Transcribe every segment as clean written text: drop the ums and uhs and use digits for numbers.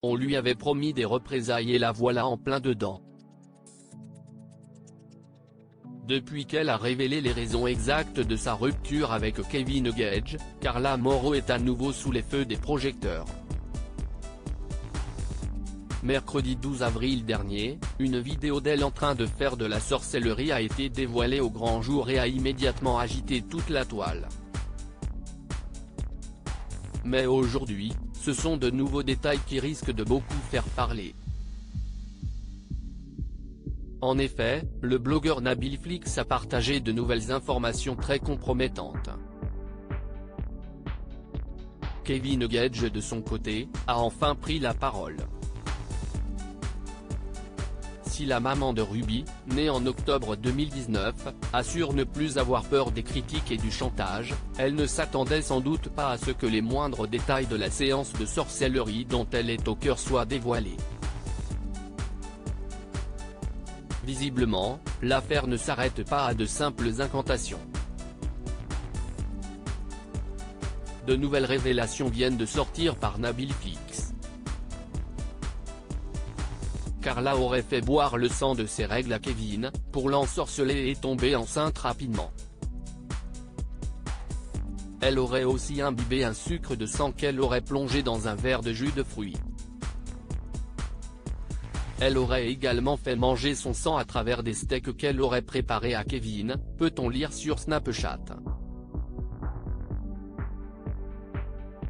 On lui avait promis des représailles et la voilà en plein dedans. Depuis qu'elle a révélé les raisons exactes de sa rupture avec Kevin Gage, Carla Mauro est à nouveau sous les feux des projecteurs. Mercredi 12 avril dernier, une vidéo d'elle en train de faire de la sorcellerie a été dévoilée au grand jour et a immédiatement agité toute la toile. Mais aujourd'hui, ce sont de nouveaux détails qui risquent de beaucoup faire parler. En effet, le blogueur Nabil Flix a partagé de nouvelles informations très compromettantes. Kevin Gage de son côté, a enfin pris la parole. Si la maman de Ruby, née en octobre 2019, assure ne plus avoir peur des critiques et du chantage, elle ne s'attendait sans doute pas à ce que les moindres détails de la séance de sorcellerie dont elle est au cœur soient dévoilés. Visiblement, l'affaire ne s'arrête pas à de simples incantations. De nouvelles révélations viennent de sortir par Nabil Flix. Carla aurait fait boire le sang de ses règles à Kevin, pour l'ensorceler et tomber enceinte rapidement. Elle aurait aussi imbibé un sucre de sang qu'elle aurait plongé dans un verre de jus de fruits. Elle aurait également fait manger son sang à travers des steaks qu'elle aurait préparés à Kevin, peut-on lire sur Snapchat.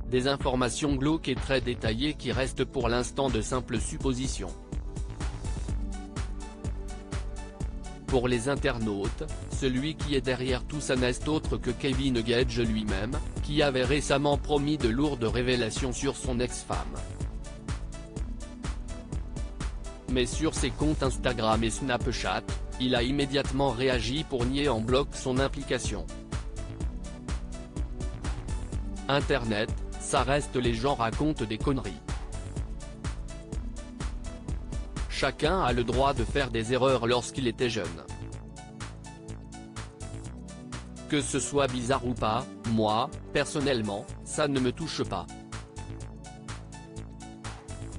Des informations glauques et très détaillées qui restent pour l'instant de simples suppositions. Pour les internautes, celui qui est derrière tout ça n'est autre que Kevin Gage lui-même, qui avait récemment promis de lourdes révélations sur son ex-femme. Mais sur ses comptes Instagram et Snapchat, il a immédiatement réagi pour nier en bloc son implication. Internet, ça reste les gens racontent des conneries. Chacun a le droit de faire des erreurs lorsqu'il était jeune. Que ce soit bizarre ou pas, moi, personnellement, ça ne me touche pas.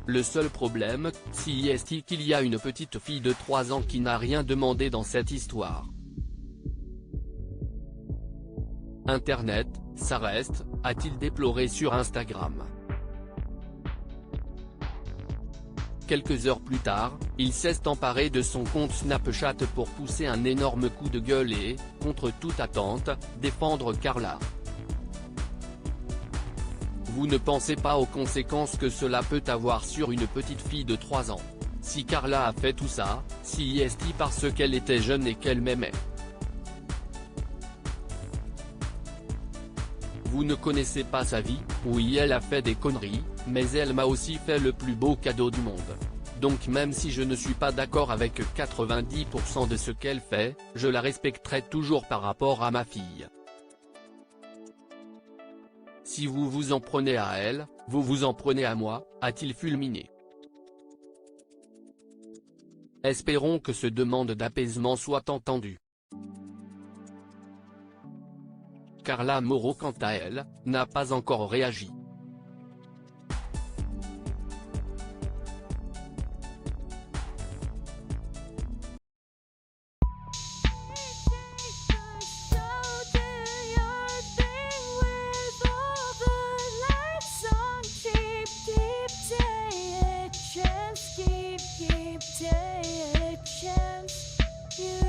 Le seul problème, si est qu'il y a une petite fille de 3 ans qui n'a rien demandé dans cette histoire. Internet, ça reste, a-t-il déploré sur Instagram. Quelques heures plus tard, il s'est emparé de son compte Snapchat pour pousser un énorme coup de gueule et, contre toute attente, défendre Carla. Vous ne pensez pas aux conséquences que cela peut avoir sur une petite fille de 3 ans. Si Carla a fait tout ça, si est parce qu'elle était jeune et qu'elle m'aimait. Vous ne connaissez pas sa vie, oui elle a fait des conneries, mais elle m'a aussi fait le plus beau cadeau du monde. Donc même si je ne suis pas d'accord avec 90% de ce qu'elle fait, je la respecterai toujours par rapport à ma fille. Si vous vous en prenez à elle, vous vous en prenez à moi, a-t-il fulminé. Espérons que ce demande d'apaisement soit entendue. Carla Mauro quant à elle, n'a pas encore réagi. Keep day a chance. You